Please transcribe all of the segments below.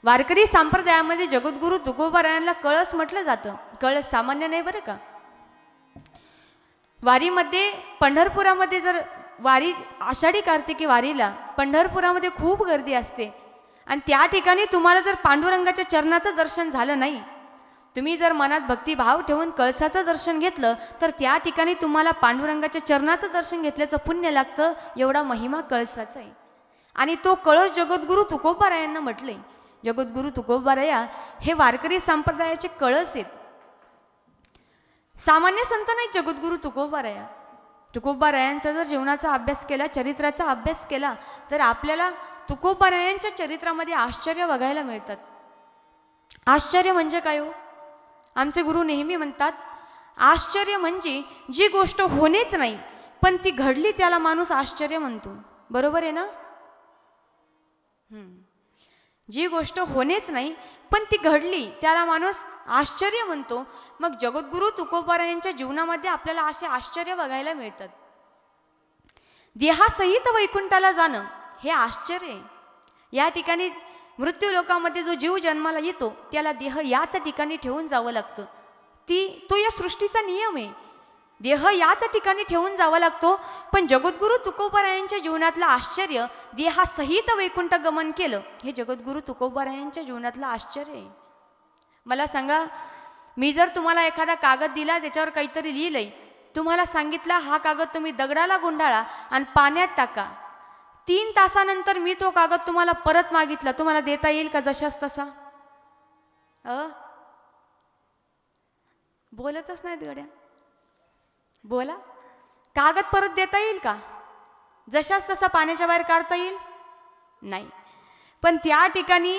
वारकरी संप्रदायामध्ये जगद्गुरु तुकोबारायांना कळस म्हटलं जातं. कळस सामान्य नाही बरं का. वारीमध्ये पंढरपुरामध्ये जर वारी आषाढी कार्तिकी वारीला पंढरपुरामध्ये खूप गर्दी असते आणि त्या ठिकाणी तुम्हाला जर पांडुरंगाच्या चरणाचं दर्शन झालं नाही, तुम्ही जर मनात भक्तिभाव ठेवून कळसाचं दर्शन घेतलं तर त्या ठिकाणी तुम्हाला पांडुरंगाच्या चरणाचं दर्शन घेतल्याचं पुण्य लागतं. एवढा महिमा कळसाचा आहे. आणि तो कळस जगद्गुरु तुकोबारायांना म्हटले. जगद्गुरु तुकोबाराया हे वारकरी संप्रदायाचे कळस आहेत. सामान्य संत नाही जगद्गुरु तुकोबाराया. तुकोबारायांचा जर जीवनाचा अभ्यास केला, चरित्राचा अभ्यास केला तर आपल्याला तुकोबारायांच्या चरित्रामध्ये आश्चर्य बघायला मिळतात. आश्चर्य म्हणजे काय हो? आमचे गुरु नेहमी म्हणतात, आश्चर्य म्हणजे जी गोष्ट होणेच नाही पण ती घडली त्याला माणूस आश्चर्य म्हणतो. बरोबर आहे ना? जी गोष्ट होणेच नाही पण ती घडली त्याला माणूस आश्चर्य म्हणतो. मग जगद्गुरु तुकोबारायांच्या जीवनामध्ये आपल्याला असे आश्चर्य बघायला मिळतात. देहासहित वैकुंठाला जाणं हे आश्चर्य आहे. या ठिकाणी मृत्यू लोकामध्ये जो जीव जन्माला येतो त्याला देह याच ठिकाणी ठेवून जावं लागतं. तो या सृष्टीचा नियम आहे. देह याच ठिकाणी ठेवून जावा लागतो. पण जगद्गुरु तुकोबारायांच्या जीवनातलं आश्चर्य, देहासहित वैकुंठ गमन केलं हे जगद्गुरु तुकोबारायांच्या जीवनातलं आश्चर्य आहे. मला सांगा, मी जर तुम्हाला एखादा कागद दिला, त्याच्यावर काहीतरी लिहिलंय, तुम्हाला सांगितलं हा कागद तुम्ही दगडाला गुंडाळा आणि पाण्यात टाका, 3 तासानंतर मी तो कागद तुम्हाला परत मागितला, तुम्हाला देता येईल का जशाच तसा? बोलतच नाहीत गड्या. बोला, कागद परत देता येईल का? जशाच तसा पाण्याच्या बाहेर काढता येईल? नाही. पण त्या ठिकाणी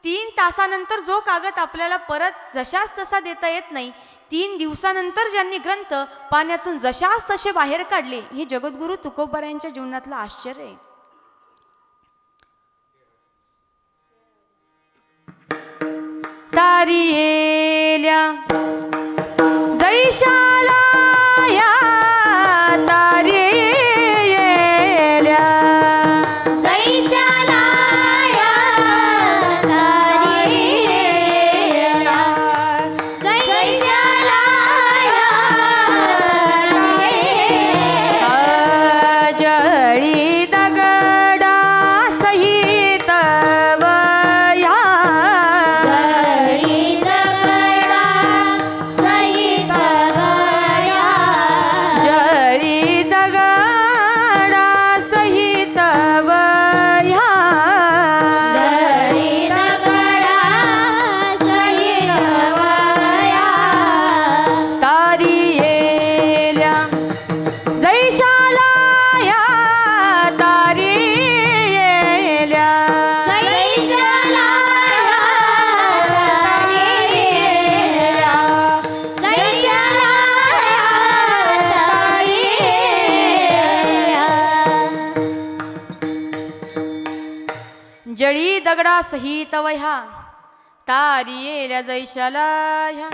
3 तासानंतर जो कागद आपल्याला परत जशाच तसा देता येत नाही, 3 दिवसानंतर ज्यांनी ग्रंथ पाण्यातून जशाच तसे बाहेर काढले, हे जगद्गुरु तुकोबारायांच्या जीवनातलं आश्चर्य आहे. तारी येल्या जैशाला या तारी येल्या जैशाला या तारी येल्या जैशाला या तारी जळी दगडा सहित वया जळी दगडा सहित वया जळी दगडा सहित वया जळी दगडा सहित वया तारी येल्या जैशाला या तारी येल्या जैशाला या तारी येल्या जैशाला या तारी येल्या जळी दगडा सहित वह्या तारी येल्या जैशाला ह्या.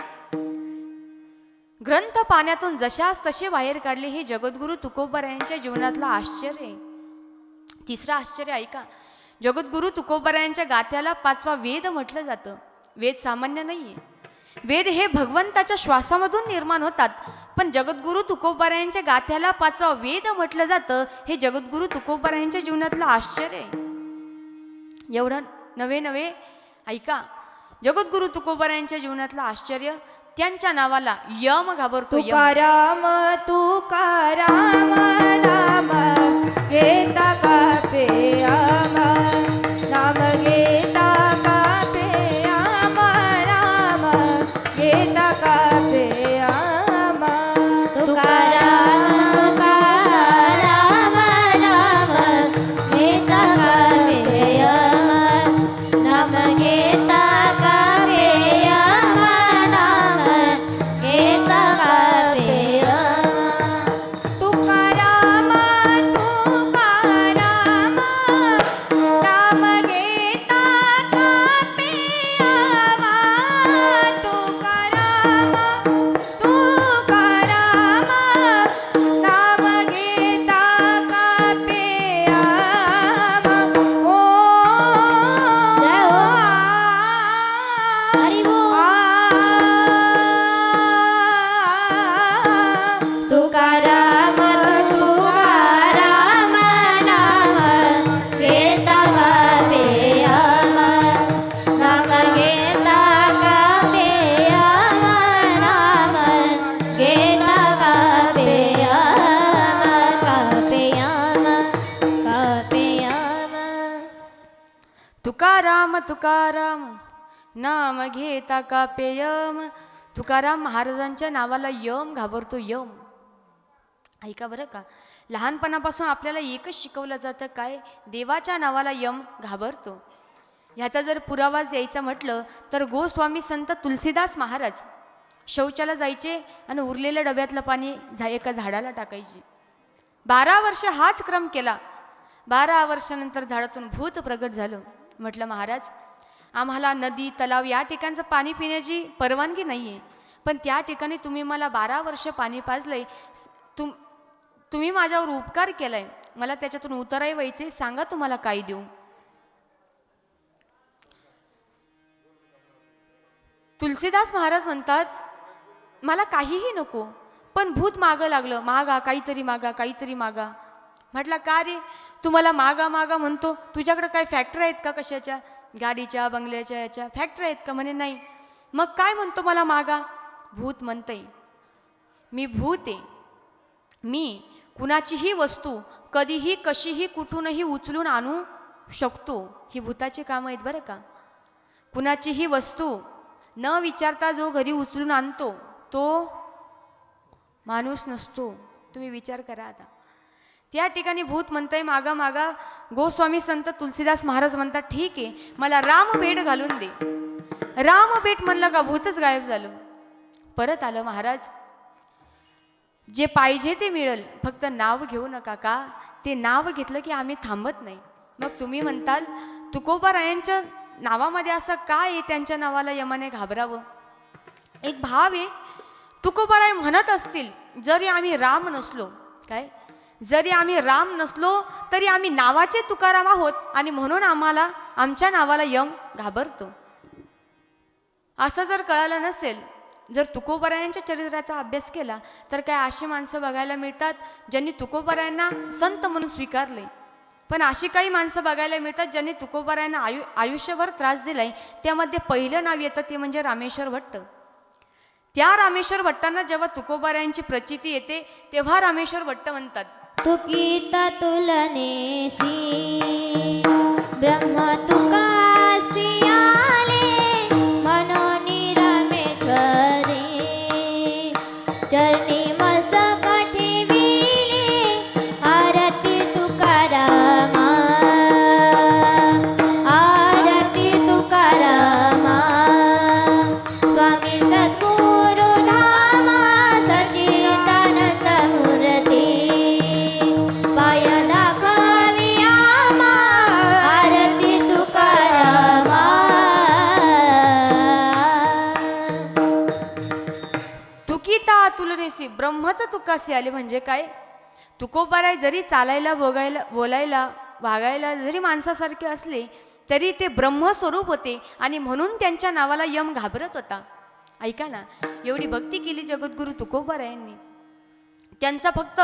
ग्रंथ पाण्यातून जशाच तसे बाहेर काढले हे जगद्गुरु तुकोबारायांच्या जीवनातलं आश्चर्य आहे. तिसरं आश्चर्य ऐका, जगद्गुरु तुकोबारायांच्या गाथ्याला 5वा वेद म्हटलं जातं. वेद सामान्य नाहीये. वेद हे भगवंताच्या श्वासामधून निर्माण होतात. पण जगद्गुरु तुकोबारायांच्या गाथ्याला 5वा वेद म्हटलं जातं. हे जगद्गुरु तुकोबारायांच्या जीवनातलं आश्चर्य आहे. एवढं नवे नवे ऐका, जगद्गुरु तुकोबारायांच्या जीवनातलं आश्चर्य, त्यांच्या नावाला यम घाबरतो. यम. तुकाराम तुकाराम नाम घेता कापे आम नाम घेता कापे आम नाम घेता कापे आम तुकाराम तुकाराम नाम घेता कावे यम नाम घेता कावे यम नाम घेता कावे यम तुकाराम तुकाराम नाम घेता कापे आम तुकाराम तुकाराम नाम घेता कापे आम ओ जय हो तुकाराम तुकाराम नाम घेता का पेयम. तुकाराम महाराजांच्या नावाला यम घाबरतो, यम. ऐका बरं का, लहानपणापासून आपल्याला एकच शिकवलं जातं, काय? देवाच्या नावाला यम घाबरतो. ह्याचा जर पुरावा द्यायचा म्हटलं तर गोस्वामी संत तुलसीदास महाराज शौचाला जायचे आणि उरलेल्या डब्यातलं पाणी एका झाडाला टाकायचे. 12 वर्ष हाच क्रम केला. 12 वर्षानंतर झाडातून भूत प्रगट झालं. म्हटलं, महाराज, आम्हाला नदी तलाव या ठिकाणचं पाणी पिण्याची परवानगी नाही आहे, पण त्या ठिकाणी तुम्ही मला 12 वर्ष पाणी पाजलंय. तुम्ही माझ्यावर उपकार केलाय, मला त्याच्यातून उतराय व्हायचे, सांगा तुम्हाला काय देऊ. तुलसीदास महाराज म्हणतात, मला काहीही नको, पण भूत मागं लागलं, मागा काहीतरी मागा, काहीतरी मागा. म्हटलं, का रे, तुम्हाला मागा मागा म्हणतो, तुझ्याकडे काय फॅक्टरी आहेत का कशाच्या, गाडीच्या बंगल्याच्या याच्या फॅक्टरी आहेत का? म्हणे नाही. मग काय म्हणतो मला मागा? भूत म्हणतंय, मी भूत आहे, मी कुणाचीही वस्तू कधीही कशीही कुठूनही उचलून आणू शकतो. ही भूताची कामं आहेत बरं का. कुणाचीही वस्तू न विचारता जो घरी उचलून आणतो तो माणूस नसतो. तुम्ही विचार करा आता. त्या ठिकाणी भूत म्हणतंय मागा मागा. गोस्वामी संत तुलसीदास महाराज म्हणतात, ठीक आहे, मला रामभेट घालून दे. रामभेट म्हणलं का भूतच गायब झालं. परत आलं, महाराज, जे पाहिजे ते मिळेल, फक्त नाव घेऊ नका का. ते नाव घेतलं की आम्ही थांबत नाही. मग तुम्ही म्हणताल, तुकोबारायांच्या नावामध्ये असं काय आहे, त्यांच्या नावाला यमाने घाबरावं? एक भाव आहे. तुकोबाराय म्हणत असतील, जरी आम्ही राम नसलो, काय, जरी आम्ही राम नसलो तरी आम्ही नावाचे तुकाराम आहोत आणि म्हणून आम्हाला आमच्या नावाला यम घाबरतो. असं जर कळालं नसेल, जर तुकोबारायांच्या चरित्राचा अभ्यास केला तर काय अशी माणसं बघायला मिळतात ज्यांनी तुकोबारायांना संत म्हणून स्वीकारले, पण अशी काही माणसं बघायला मिळतात ज्यांनी तुकोबारायांना आयुष्यभर त्रास दिलाय. त्यामध्ये पहिलं नाव येतं ते म्हणजे रामेश्वर भट्ट. त्या रामेश्वर भट्टांना जेव्हा तुकोबारायांची प्रचिती येते तेव्हा रामेश्वर भट्ट म्हणतात, तुकिता तुलनेसी ब्रह्म तुकासी आले मनोनी रमेश्वरी चरणी मस्तक ठेविले आरती तुकारामा आरती तुकारामा स्वामी सद्गुरु धामा सच्चिदानंद मूर्ती पाय दाखवी आम्हा आरती तुकारामा. तुकिता तुलनेसी ब्रह्मच तुकासी आले म्हणजे काय? तुकोबाराय जरी चालायला बोलायला वागायला जरी माणसासारखे असले तरी ते ब्रह्मस्वरूप होते आणि म्हणून त्यांच्या नावाला यम घाबरत होता. ऐका ना, एवढी भक्ती केली जगद्गुरु तुकोबारायांनी. त्यांचा फक्त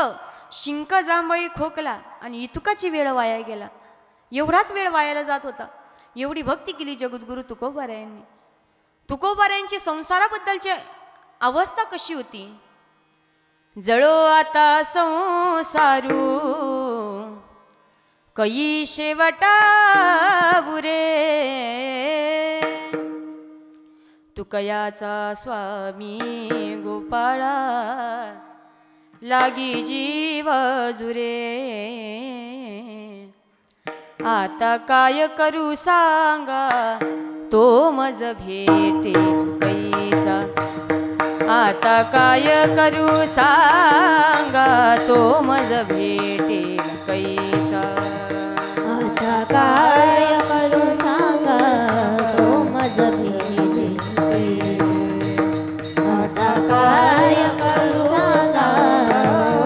शिंक जांभळी खोकला आणि इतुकाची वेळ वाया गेला. एवढाच वेळ वायाला जात होता. एवढी भक्ती केली जगद्गुरु तुकोबारायांनी. तुकोबारायांची संसाराबद्दलची अवस्था कशी होती? जळो आता संसारू कई शेवटा बुरे तुकयाचा स्वामी गोपाळा लागी जीव जुरे. आता काय करू सांगा तो मज भेटे कैसा. आता काय करू सांगा तो मज भेटे कैसा. आता काय करू सांगा तो मज भेटे आता काय करू सांगा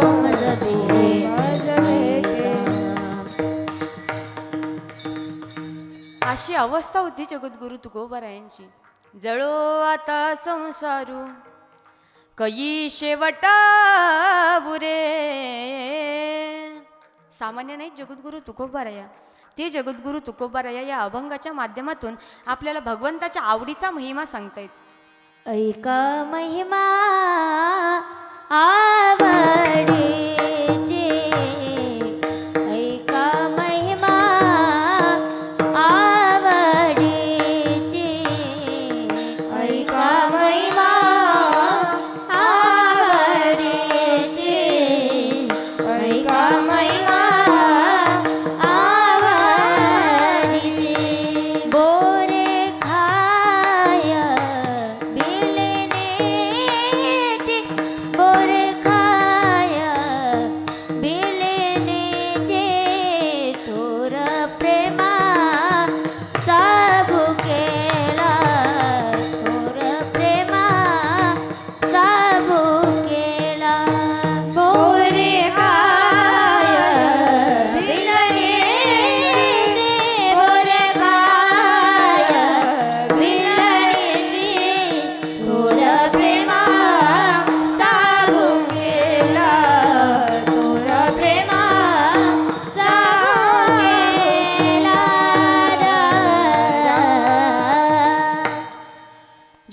तो मज भेटे. अशी अवस्था होती जगद्गुरु तुकोबारायांची. जळो आता संसारू कई शेवटा बुरे. सामान्य नाही जगद्गुरु तुकोबाराया. ते जगद्गुरु तुकोबाराया या अभंगाच्या माध्यमातून आपल्याला भगवंताच्या आवडीचा महिमा सांगतायत. ऐका महिमा आवडीचे ऐका महिमा आवडीचे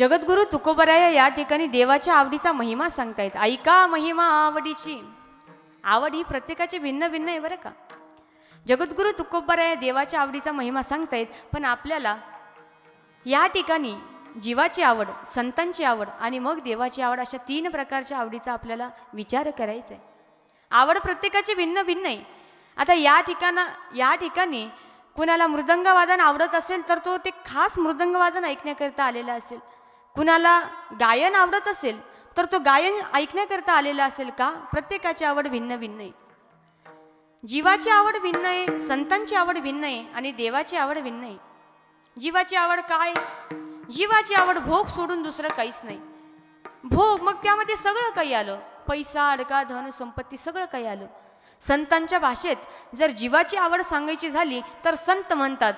जगद्गुरु तुकोबराय या ठिकाणी देवाच्या आवडीचा महिमा सांगतायत. ऐका महिमा आवडीची. आवड ही प्रत्येकाची भिन्न भिन्न आहे बरं का. जगद्गुरु तुकोबराय देवाच्या आवडीचा महिमा सांगतायत, पण आपल्याला या ठिकाणी जीवाची आवड, संतांची आवड आणि मग देवाची आवड अशा 3 प्रकारच्या आवडीचा आपल्याला विचार करायचा आहे. आवड प्रत्येकाची भिन्न भिन्न आहे. आता या ठिकाणी कुणाला मृदंगवादन आवडत असेल तर तो ते खास मृदंगवादन ऐकण्याकरता आलेला असेल. कुणाला गायन आवडत असेल तर तो गायन ऐकण्याकरता आलेला असेल. का? प्रत्येकाची आवड भिन्न भिन्न आहे. जीवाची आवड भिन्न आहे, संतांची आवड भिन्न आहे आणि देवाची आवड भिन्न आहे. जीवाची आवड काय? जीवाची आवड भोग सोडून दुसरं काहीच नाही. भोग मग त्यामध्ये सगळं काही आलं. पैसा, अडका, धन, संपत्ती सगळं काही आलं. संतांच्या भाषेत जर जीवाची आवड सांगायची झाली तर संत म्हणतात,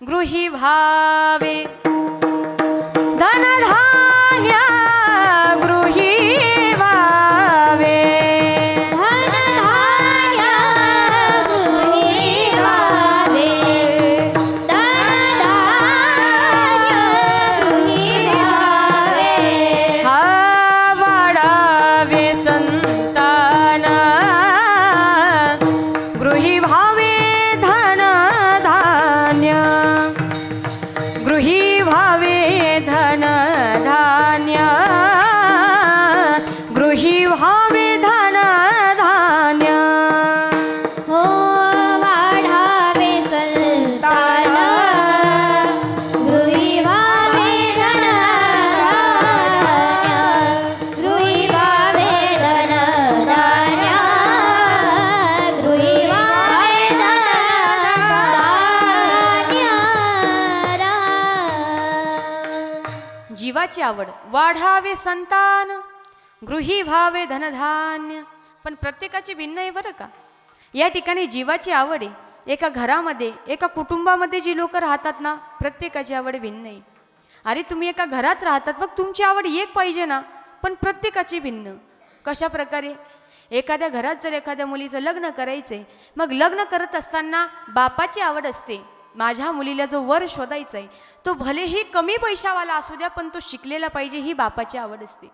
गृही भावे धनधान्य गृही भावे. धनधान्य गृही भावे. धनधान्य गृही भावे. हा वाढावे संताना गृही भावे धनधान्य. गृही भावे धनधान्य. गृही भावे धनधान्य. हो वाढावे संतान गृही भावे धनधान्य. गृही भावे धनधान्य. गृही भावे धनधान्य. जीवाची आवड वाढावे संतान गृही भावे धनधान्य. पण प्रत्येकाची भिन्न आहे बरं का. या ठिकाणी जीवाची आवड आहे. एका घरामध्ये, एका कुटुंबामध्ये जी लोक राहतात ना, प्रत्येकाची आवड भिन्न आहे. अरे तुम्ही एका घरात राहतात, मग तुमची आवड एक पाहिजे ना, पण प्रत्येकाची भिन्न. कशा प्रकारे? एखाद्या घरात जर एखाद्या मुलीचं लग्न करायचंय, मग लग्न करत असताना बापाची आवड असते, माझ्या मुलीला जो वर शोधायचा आहे तो भलेही कमी पैशावाला असू द्या, पण तो शिकलेला पाहिजे, ही बापाची आवड असते.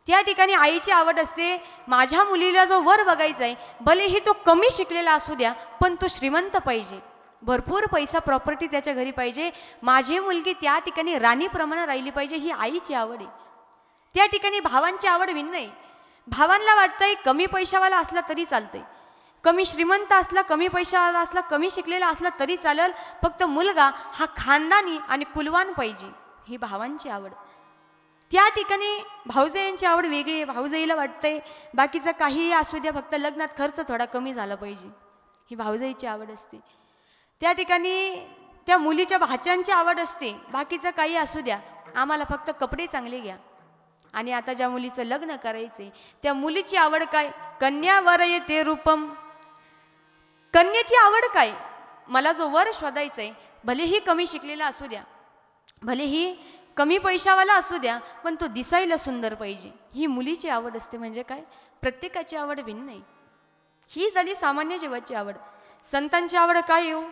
त्या ठिकाणी आईची आवड असते, माझ्या मुलीला जो वर बघायचा आहे भलेही तो कमी शिकलेला असू द्या, पण तो श्रीमंत पाहिजे, भरपूर पैसा प्रॉपर्टी त्याच्या घरी पाहिजे, माझी मुलगी त्या ठिकाणी राणीप्रमाणे राहिली पाहिजे, ही आईची आवड आहे. त्या ठिकाणी भावांची आवड भिन्न आहे. भावांना वाटतंय कमी पैशावाला असला तरी चालतंय, कमी श्रीमंत असला, कमी पैशावाला असला, कमी शिकलेला असला तरी चालेल, फक्त मुलगा हा खानदानी आणि कुलवान पाहिजे, ही भावांची आवड. त्या ठिकाणी भाऊजाईंची आवड वेगळी आहे. भाऊजाईला वाटतंय बाकीचं काहीही असू द्या, फक्त लग्नात खर्च थोडा कमी झाला पाहिजे, ही भाऊजाईची आवड असते. त्या ठिकाणी त्या मुलीच्या भाच्यांची आवड असते, बाकीचं काही असू द्या, आम्हाला फक्त कपडे चांगले घ्या. आणि आता ज्या मुलीचं लग्न करायचे त्या मुलीची आवड काय? कन्यावर येते रूपम. कन्याची आवड काय? मला जो वर शोधायचा आहे भलेही कमी शिकलेला असू द्या, भलेही कमी पैशावाला असू द्या, पण तो दिसायला सुंदर पाहिजे, ही मुलीची आवड असते. म्हणजे काय? प्रत्येकाची आवड भिन्न आहे. ही झाली सामान्य जीवाची आवड. संतांची आवड काय हो?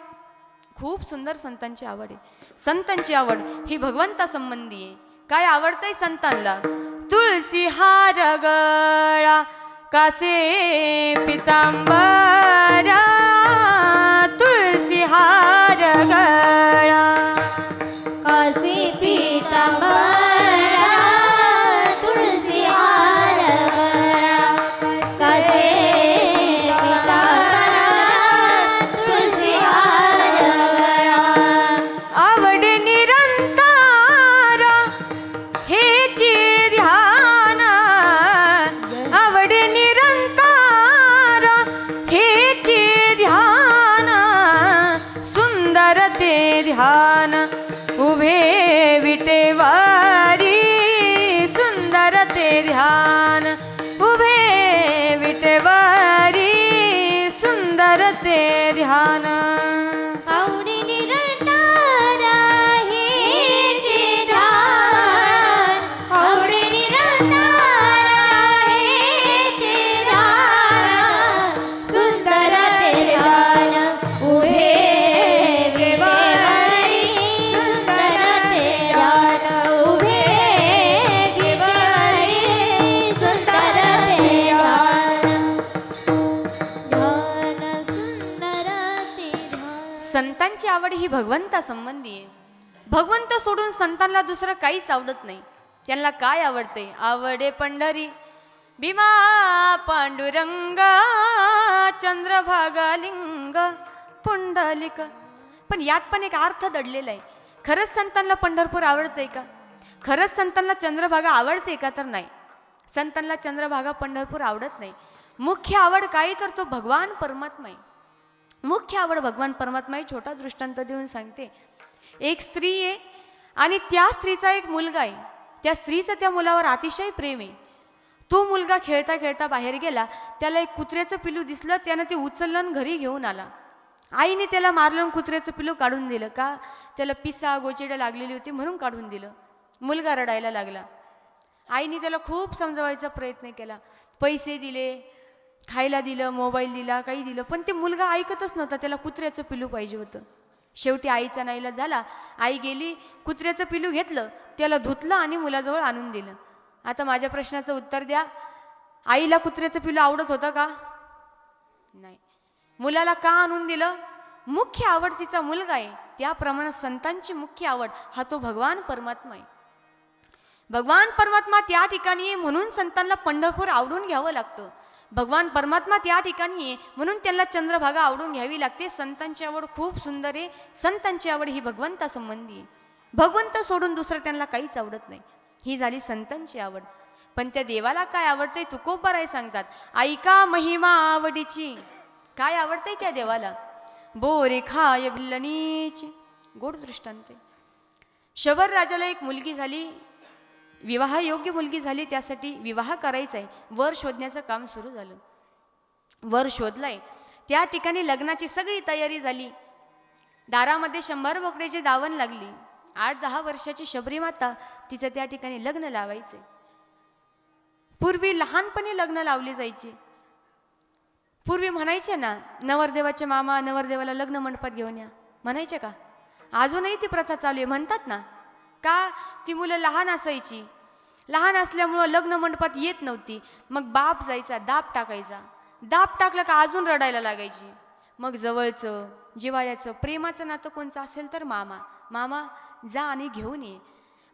खूप सुंदर संतांची आवड आहे. संतांची आवड ही भगवंता संबंधी आहे. काय आवडतंय संतांना? तुळसी हार गळा कासे पितांबरा. तुळसी हार गळा कासे पीतांबरा. तुळसी हार गळा कासे पीतांबरा. तुळसी हार गळा. आवड निरंतर हेची ध्यान. आवड निरंतर हेची ध्यान. सुंदर ते ध्यान उभे विटेवारी. सुंदर ते ध्यान उभे विटेवारी. सुंदर ते ध्यान. आवडी निरंतर हेचे ध्यान. आवडी निरंतर हेचे ध्यान. सुंदर ते ध्यान उभे विटेवारी. सुंदर ते ध्यान संतांची आवड ही भगवंता संबंधी आहे. भगवंत सोडून संतांना दुसरं काहीच आवडत नाही. त्यांना काय आवडते? आवडे पंढरी भीमा पांडुरंग चंद्रभागा लिंग पुंडलिक. पण यात पण एक अर्थ दडलेला आहे. खरंच संतांना पंढरपूर आवडतंय का? खरंच संतांना चंद्रभागा आवडते का? तर नाही. संतांना चंद्रभागा पंढरपूर आवडत नाही. मुख्य आवड काय? तर तो भगवान परमात्मा आहे. मुख्य आवड भगवान परमात्मा आहे. छोटा दृष्टांत देऊन सांगते. एक स्त्री आहे आणि त्या स्त्रीचा एक मुलगा आहे. त्या स्त्रीचं त्या मुलावर अतिशय प्रेम आहे. तो मुलगा खेळता खेळता बाहेर गेला. त्याला एक कुत्र्याचं पिलू दिसलं. त्यानं ते उचललं आणि घरी घेऊन आला. आईने त्याला मारलं आणि कुत्र्याचं पिलू काढून दिलं. का? त्याला पिसा गोचिडं लागलेली होती म्हणून काढून दिलं. मुलगा रडायला लागला. आईने त्याला खूप समजवायचा प्रयत्न केला. पैसे दिले, खायला दिलं, मोबाईल दिला, काही दिलं, पण ते मुलगा ऐकतच नव्हता. त्याला कुत्र्याचं पिलू पाहिजे होतं. शेवटी आईचा नाईलाज झाला. आई गेली, कुत्र्याचं पिलू घेतलं, त्याला धुतलं आणि मुलाजवळ आणून दिलं. आता माझ्या प्रश्नाचं उत्तर द्या. आईला कुत्र्याचं पिलू आवडत होतं का? नाही. मुलाला का आणून दिलं? मुख्य आवड तिचा मुलगा आहे. त्याप्रमाणे संतांची मुख्य आवड हा तो भगवान परमात्मा आहे. भगवान परमात्मा त्या ठिकाणी आहे म्हणून संतांना पंढरपूर आवडून घ्यावं लागतं. भगवान परमात्मा त्या ठिकाणी आहे म्हणून त्यांना चंद्रभागा आवडून घ्यावी लागते. संतांची आवड खूप सुंदर आहे. संतांची आवड ही भगवंता संबंधी आहे. भगवंत सोडून दुसरं त्यांना काहीच आवडत नाही. ही झाली संतांची आवड. पण त्या देवाला काय आवडतंय? तुकोबाराय सांगतात, ऐका महिमा आवडीची. काय आवडतंय त्या देवाला? बोरे खाय बिल्लनीची. गोड दृष्टांत. शबर राजाला एक मुलगी झाली, विवाह योग्य मुलगी झाली. त्यासाठी विवाह करायचा आहे. वर शोधण्याचं काम सुरू झालं. वर शोधलाय. त्या ठिकाणी लग्नाची सगळी तयारी झाली. दारामध्ये 100 बोकड्याची दावण लागली. 8-10 वर्षाची शबरी माता, तिचं त्या ठिकाणी लग्न लावायचे. पूर्वी लहानपणी लग्न लावली जायची. पूर्वी म्हणायचे ना, नवरदेवाचे मामा नवरदेवाला लग्न मंडपात घेऊन या, म्हणायचे का? अजूनही ती प्रथा चालू आहे. म्हणतात ना. का? ती मुलं लहान असायची. लहान असल्यामुळं लग्न मंडपात येत नव्हती. मग बाप जायचा, दाब टाकायचा. दाब टाकलं का अजून रडायला लागायची. मग जवळचं, जिवाळ्याचं, प्रेमाचं नातं कोणचं असेल तर मामा. मामा जा आणि घेऊन ये.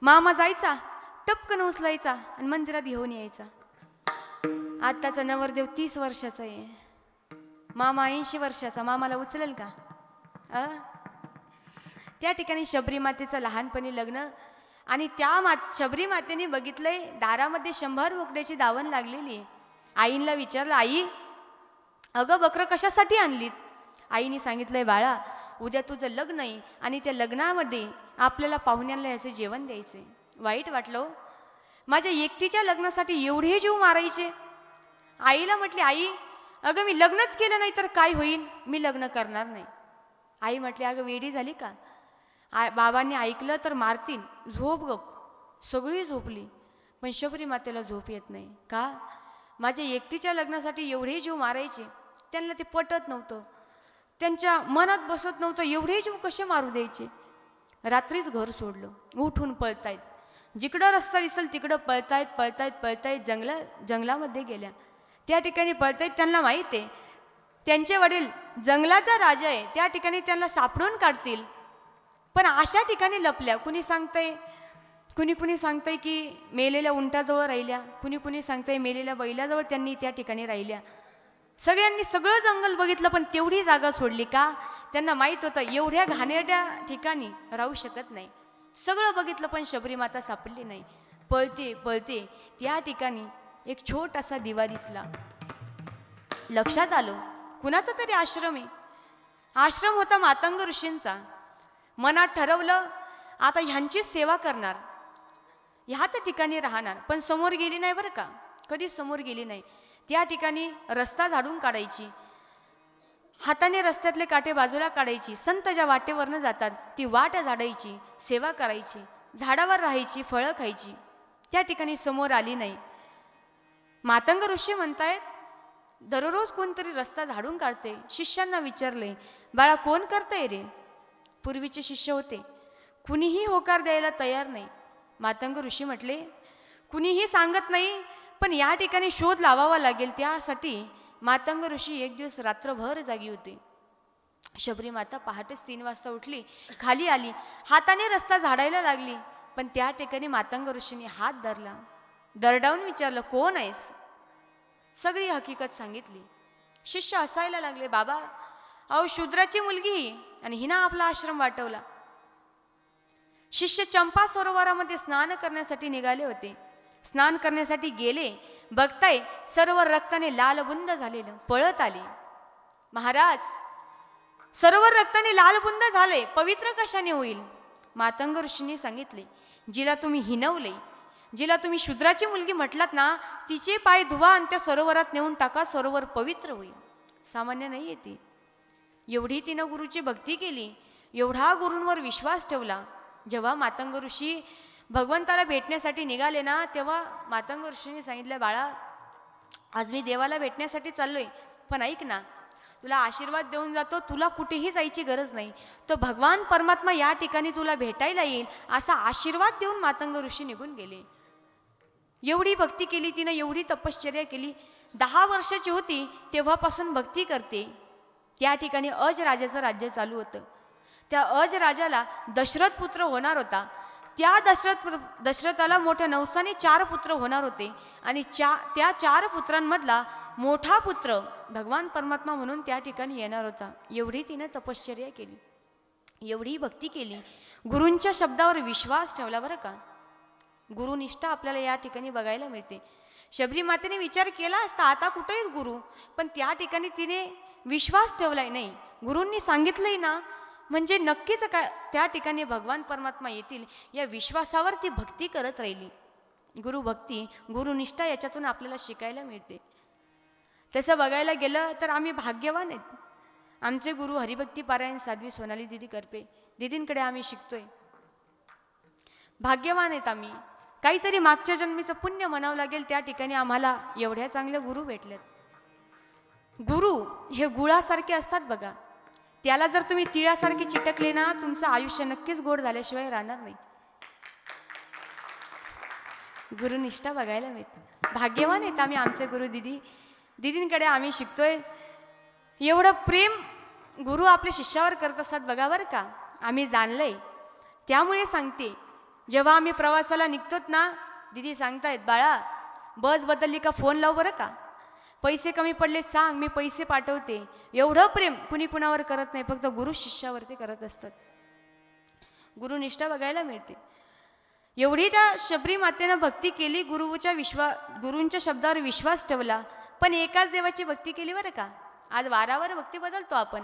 मामा जायचा, टपकन उचलायचा आणि मंदिरात घेऊन यायचा. आत्ताचा नवरदेव 30 वर्षाचा आहे, मामा 80 वर्षाचा. मामाला उचलेल का? त्या ठिकाणी शबरी मातेचं लहानपणी लग्न. आणि त्या शबरी मातेने बघितलंय दारामध्ये 100 बोकड्याची दावण लागलेली आहे. आईला विचारलं, आई अगं बकरं कशासाठी आणलीत? आईने सांगितलंय, बाळा उद्या तुझं लग्न आहे आणि त्या लग्नामध्ये आपल्याला पाहुण्यांना याचे जेवण द्यायचे. वाईट वाटलं. माझ्या एकटीच्या लग्नासाठी एवढे जीव मारायचे. आईला म्हटले, आई अगं मी लग्नच केलं नाही तर काय होईल? मी लग्न करणार नाही. आई म्हटली, अगं वेडी झाली का? बाबांनी ऐकलं तर मारतील. झोप गप. सगळी झोपली. पण शबरी मातेला झोप येत नाही. का? माझ्या एकटीच्या लग्नासाठी एवढे जीव मारायचे. त्यांना ते पटत नव्हतं. त्यांच्या मनात बसत नव्हतं. एवढे जीव कसे मारू द्यायचे? रात्रीच घर सोडलं. उठून पळतायत. जिकडं रस्ता दिसेल तिकडं पळतायत पळतायत पळतायत. जंगलामध्ये गेल्या. त्या ठिकाणी पळतायत. त्यांना माहीत आहे त्यांचे वडील जंगलाचा राजा आहे. त्या ठिकाणी त्यांना सापडून काढतील. पण अशा ठिकाणी लपल्या. कुणी सांगतंय, कुणी सांगतंय की मेलेल्या उंटाजवळ राहिल्या. कुणी सांगतंय मेलेल्या बैलाजवळ त्यांनी त्या ठिकाणी राहिल्या. सगळ्यांनी सगळं जंगल बघितलं पण तेवढी जागा सोडली. का? त्यांना माहीत होतं एवढ्या घाणेरड्या ठिकाणी राहू शकत नाही. सगळं बघितलं पण शबरी माता सापडली नाही. पळते पळते त्या ठिकाणी एक छोटासा दिवा दिसला. लक्षात आलं कुणाचा तरी आश्रम आहे. आश्रम होता मातंग ऋषींचा. मनात ठरवलं आता ह्यांचीच सेवा करणार, ह्याच ठिकाणी राहणार. पण समोर गेली नाही बरं का, कधीच समोर गेली नाही. त्या ठिकाणी रस्ता झाडून काढायची. हाताने रस्त्यातले काटे बाजूला काढायची. संत ज्या वाटेवरनं जातात ती वाट झाडायची, सेवा करायची, झाडावर राहायची, फळं खायची. त्या ठिकाणी समोर आली नाही. मातंग ऋषी म्हणतायत दररोज कोणतरी रस्ता झाडून काढते. शिष्यांना विचारले, बाळा कोण करतंय रे? पूर्वीचे शिष्य होते. कुणीही होकार द्यायला तयार नाही. मातंग ऋषी म्हटले, कुणीही सांगत नाही पण या ठिकाणी शोध लावावा लागेल. त्यासाठी मातंग ऋषी एक दिवस रात्रभर जागी होते. शबरी माता पहाटेच 3 वाजता उठली, खाली आली, हाताने रस्ता झाडायला लागली. पण त्या ठिकाणी मातंग ऋषींनी हात धरला, दरडावून विचारलं, कोण आहेस? सगळी हकीकत सांगितली. शिष्य हसायला लागले, बाबा अहो शूद्राची मुलगी ही, आणि हिनं आपला आश्रम वाटवला. शिष्य चंपा सरोवरामध्ये स्नान करण्यासाठी निघाले होते. स्नान करण्यासाठी गेले, बघताय सर्व रक्ताने लालबुंद झालेलं, पळत आले. महाराज सरोवर रक्ताने लालबुंद झाले, पवित्र कशाने होईल? मातंग ऋषींनी सांगितले, जिला तुम्ही हिनवले, जिला तुम्ही शूद्राची मुलगी म्हटलात ना, तिचे पाय धुवा आणि त्या सरोवरात नेऊन टाका, सरोवर पवित्र होईल. सामान्य नाही ती. एवढी तिनं गुरुची भक्ती केली, एवढा गुरूंवर विश्वास ठेवला. जेव्हा मातंग ऋषी भगवंताला भेटण्यासाठी निघाले ना, तेव्हा मातंग ऋषींनी सांगितलं, बाळा आज मी देवाला भेटण्यासाठी चाललोय, पण ऐक ना, तुला आशीर्वाद देऊन जातो, तुला कुठेही जायची गरज नाही, तो भगवान परमात्मा या ठिकाणी तुला भेटायला येईल, असा आशीर्वाद देऊन मातंग ऋषी निघून गेले. एवढी भक्ती केली तिनं, एवढी तपश्चर्या केली. 10 वर्षाची होती तेव्हापासून भक्ती करते. त्या ठिकाणी अज राजाचं राज्य चालू होतं. त्या अज राजाला दशरथ पुत्र होणार होता. त्या दशरथाला मोठ्या नवसाने 4 पुत्र होणार होते, आणि त्या 4 पुत्रांमधला मोठा पुत्र भगवान परमात्मा म्हणून त्या ठिकाणी येणार होता. एवढी तिनं तपश्चर्या केली, एवढी भक्ती केली, गुरूंच्या शब्दावर विश्वास ठेवला. बरं का, गुरुनिष्ठा आपल्याला या ठिकाणी बघायला मिळते. शबरी मातेने विचार केला असता आता कुठे आहेत गुरु, पण त्या ठिकाणी तिने विश्वास ठेवलाय. नाही, गुरूंनी सांगितलंय ना, म्हणजे नक्कीच काय त्या ठिकाणी भगवान परमात्मा येतील, या विश्वासावर ती भक्ती करत राहिली. गुरुभक्ती, गुरुनिष्ठा याच्यातून आपल्याला शिकायला मिळते. तसं बघायला गेलं तर आम्ही भाग्यवान आहेत. आमचे गुरु हरिभक्ती पारायण साध्वी सोनाली दिदी करपे दिदींकडे आम्ही शिकतोय. भाग्यवान आहेत आम्ही. काहीतरी मागच्या जन्मीचं पुण्य म्हणावं लागेल, त्या ठिकाणी आम्हाला एवढ्या चांगल्या गुरु भेटलेत. गुरु हे गुळासारखे असतात बघा, त्याला जर तुम्ही तिळासारखे चिटकले ना, तुमचं आयुष्य नक्कीच गोड झाल्याशिवाय राहणार नाही. गुरुनिष्ठा बघायला मिळते. भाग्यवान आहेत आम्ही, आमचे गुरु दिदींकडे आम्ही शिकतोय. एवढं प्रेम गुरु आपल्या शिष्यावर करत असतात बघा. बरं का, आम्ही जाणलंय, त्यामुळे सांगते. जेव्हा आम्ही प्रवासाला निघतोत ना, दिदी सांगतायत, बाळा बस बदलली का फोन लाव बरं का, पैसे कमी पडले सांग, मी पैसे पाठवते. एवढं प्रेम कुणी कुणावर करत नाही, फक्त गुरु शिष्यावरती करत असतात. गुरुनिष्ठा बघायला मिळते. एवढी त्या शबरी मातेनं भक्ती केली, गुरूंच्या शब्दावर विश्वास ठेवला, पण एकाच देवाची भक्ती केली. बरं का, आज वारावर भक्ती बदलतो आपण.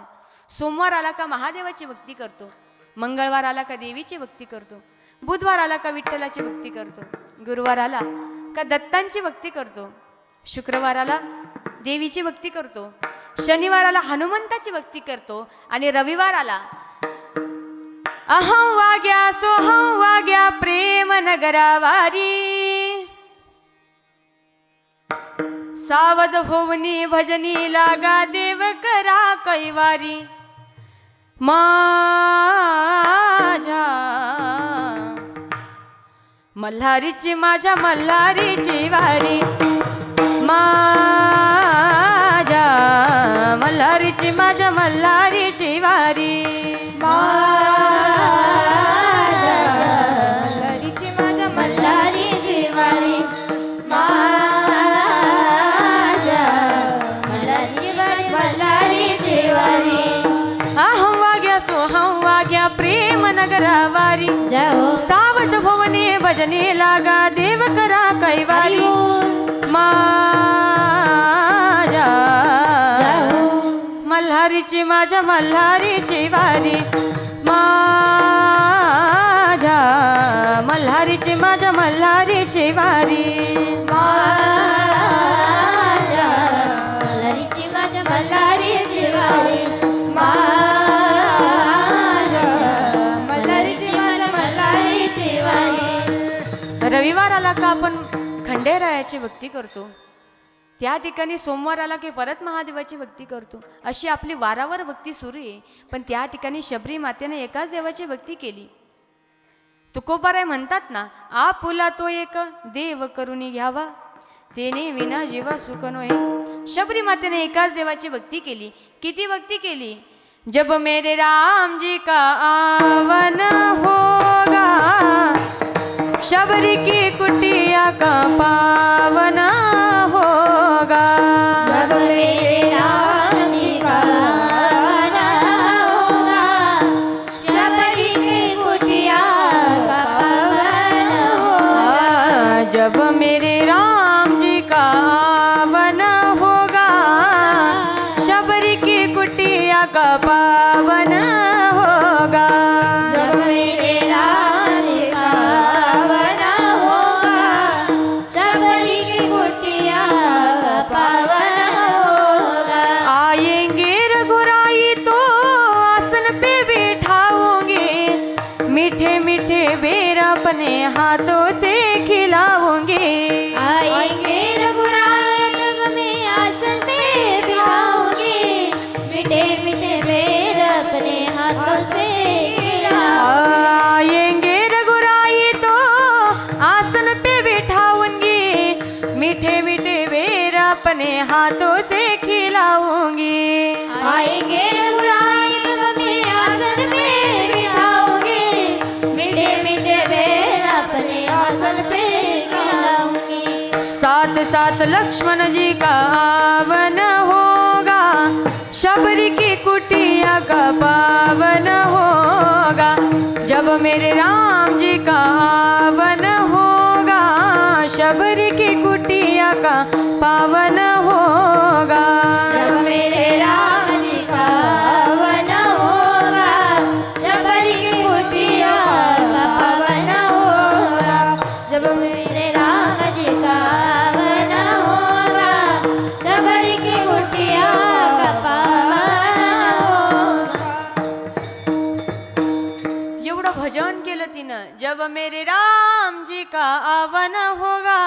सोमवार आला का महादेवाची भक्ती करतो, मंगळवार आला का देवीची भक्ती करतो, बुधवार आला का विठ्ठलाची भक्ती करतो, गुरुवार आला का दत्तांची भक्ती करतो, शुक्रवाराला देवीची भक्ती करतो, शनिवाराला हनुमंताची भक्ती करतो, आणि रविवाराला अहं वाग्या सोहं वाग्या प्रेम नगरावारी, सावध होवनी भजनी लागा देव करा कैवारी. माझ्या मल्हारीची, माझ्या मल्हारीची वारी, माझ्या मल्हारीची, माझ्या मल्हारीची वारी, मल्हारीची माझ्या मल्हारीची वारी, माझ्या मल्हारीची वारी. अहं वाग्या सोहं वाग्या प्रेम नगरावारी, जाओ सावध भवने भजने लागा देव करा कैवारी. माझ्या मल्हारीची, माझ्या मल्हारीची वारी, माझ्या मल्हारीची, माझ्या मल्हारीची वारी, माझ्या मल्हारीची, माझ्या मल्हारीची वारी, माझ्या मल्हारीची, माझ्या मल्हारीची वारी. रविवार आला का आपण खंडेरायाची भक्ती करतो, त्या ठिकाणी सोमवार आला की परत महादेवाची भक्ती करतो. अशी आपली वारावर भक्ती सुरू आहे. पण त्या ठिकाणी शबरी मातेने एकाच देवाची भक्ती केली. तुकोबाराय म्हणतात ना, आपुला तो एक देव करुणी घ्यावा, तेने विना जीवा सुख नोहे. शबरी मातेने एकाच देवाची भक्ती केली. किती भक्ती केली? जब मेरे राम जी का आवन होगा, शबरी की कुटिया का पावन होगा। जब मेरे राम जी का आना होगा, शबरी की कुटिया का पावन होगा। जब मेरे राम जी का आवन होगा, शबरी की कुटिया का पावन होगा। जब मेरे राम जी का आना होगा, शबरी की कुटिया का पावन होगा। आएंगे रघुराई तो आसन पे बिठाओगे, मीठे मीठे बेर अपने हाथों से खिलाओगे। आएंगे रघुराई तब मैं आसन पे बिठाऊंगी, मीठे मीठे बेर अपने हाथों से खिलाऊंगी। आएंगे रघुराई तो आसन पे बिठाऊंगी, मीठे मीठे बेर अपने हाथों से खिलाऊंगी। आएंगे रघुराई तब मैं आसन पे बिठाऊंगी, मीठे मीठे बेर अपने आसन पे खिलाऊंगी। साथ साथ लक्ष्मण जी का आवन होगा, शबरी की कुटिया का पावन होगा। जब मेरे राम जी का आवन होगा, शबरी की कुटिया का पावन होगा। जब मेरे राम जी का आवन होगा, शबरी की कुटिया का पावन होगा। जब मेरे राम जी का आवन होगा, शबरी की कुटिया का पावन होगा। एवढं भजन केलं तिनं। जब मेरे राम जी का आवन होगा,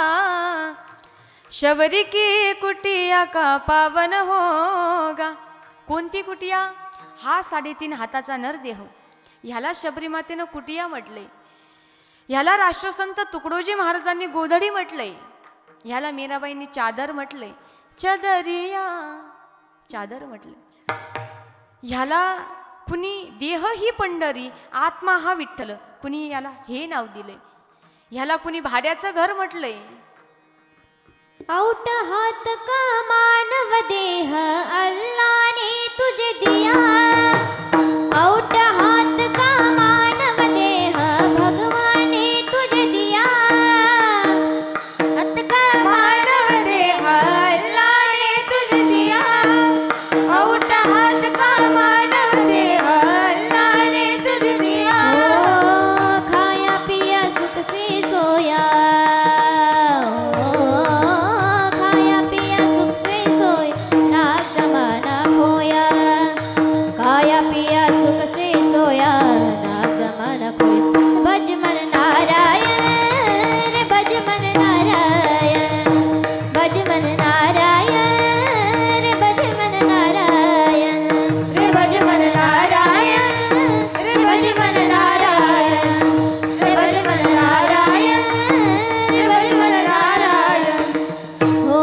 शबरी की कुटिया का पावन होगा। कोणती कुटिया? हा 3.5 हाताचा नरदेह, ह्याला शबरी मातेनं कुटिया म्हटले. ह्याला राष्ट्रसंत तुकडोजी महाराजांनी गोधडी म्हटले. ह्याला मीराबाईंनी चादर म्हटले, चदरिया चादर म्हटले. ह्याला कुणी देह ही पंढरी, आत्मा हा विठ्ठल, कुणी याला हे नाव दिले. ह्याला कुणी भाड्याचं घर म्हटलंय. औट हात का मानव देह अल्लाह ने तुझे दिया, औट हात का मानव देह भगवान ने तुझे दिया। हात का मानव देह अल्लाह ने तुझे दिया, औट हात का मानव देह अल्लाह ने तुझे दिया। ओ खाया पिया सुख से सोया, खाया पिया सुख से सोया, नाग जमाना खोया। खाया पिया सुख से सोया, नाग जमाना खोया। भज मन नारायण रे भज मन नारायण, भज मन नारायण रे भज मन नारायण, रे भज मन नारायण रे भज मन नारायण, रे भज मन नारायण रे भज मन नारायण। हो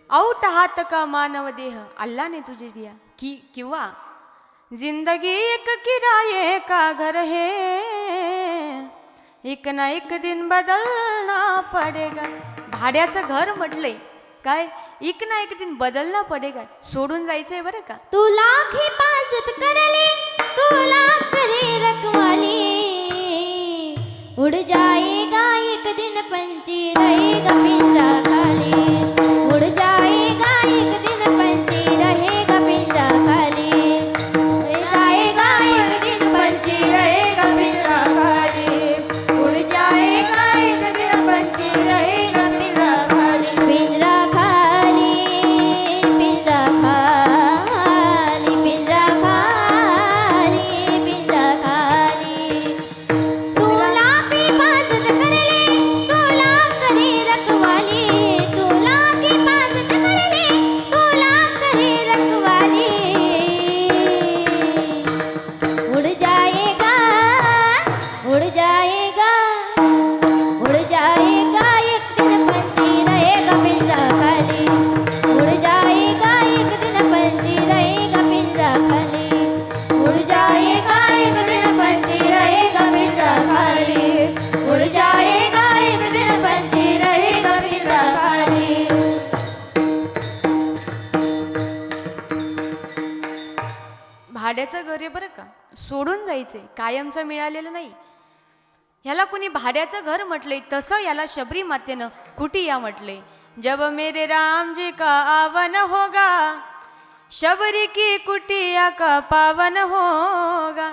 औट हात का मानव देह अल्लाह ने तुझे दिया कि किंवा जिंदगी एक किराए का घर है, एक ना एक दिन बदलना पडेगा. भाड्याचं घर म्हटलंय काय, एक ना एक दिन बदलना पडेगा. सोडून जायचंय बरं का. तू लाख हिफाजत करले, तू लाख करे रखवाली, उड़ जाएगा एक दिन पंछी रहेगा पिंजरा खाली, उड़ जाएगा एक दिन पंछी रहेगा पिंजरा खाली, उड़ जाएगा एक दिन पंछी रहेगा पिंजरा खाली, उड़ जाएगा एक दिन पंछी रहेगा पिंजरा खाली। पिंजरा खाली, पिंजरा खाली, पिंजरा खाली, पिंजरा खाली। तू लाख हिफाजत कर ले, तू लाख करे रखवाली, भाड्याचं घर आहे बरं का, सोडून जायचंय, कायमचं मिळालेलं नाही. ह्याला कुणी भाड्याचं घर म्हटलंय, तसं याला शबरी मातेनं कुटिया म्हटलंय. जब मेरे राम जी का आवन होगा, शबरी की कुटिया का पावन होगा.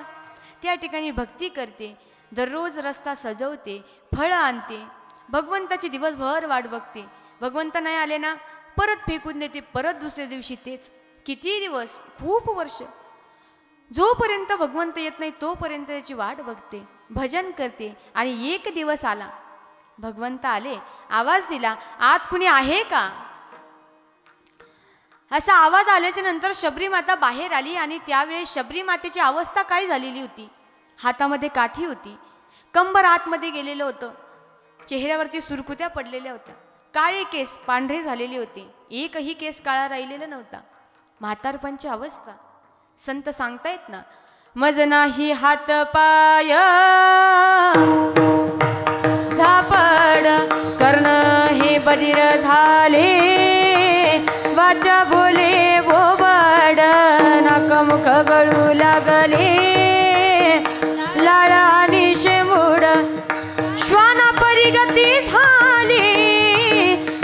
त्या ठिकाणी भक्ती करते, दररोज रस्ता सजवते, फळं आणते, भगवंताची दिवसभर वाट बघते. भगवंत नाही आले ना परत फेकून देते, परत दुसऱ्या दिवशी तेच. किती दिवस, खूप वर्ष, जोपर्यंत भगवंत येत नाही तोपर्यंत त्याची वाट बघते, भजन करते. आणि एक दिवस आला, भगवंत आले, आवाज दिला, आत कुणी आहे का? असा आवाज आल्याच्या नंतर शबरी माता बाहेर आली. आणि त्यावेळेस शबरी मातेची अवस्था काय झालेली होती, हातामध्ये काठी होती, कंबर आतमध्ये गेलेलं होतं, चेहऱ्यावरती सुरकुत्या पडलेल्या होत्या, काळे केस पांढरे झालेले होते, एकही केस काळा राहिलेला नव्हता. म्हातारपणची अवस्था. संत सांगतायत ना, मज नाही हात पाय झापड, कर्ण हे बधीर झाले, वाचा बोले बोबड, नाक मुख गळू लागले, लाळा आणि शेंबूड, श्वाना परिगती झाली,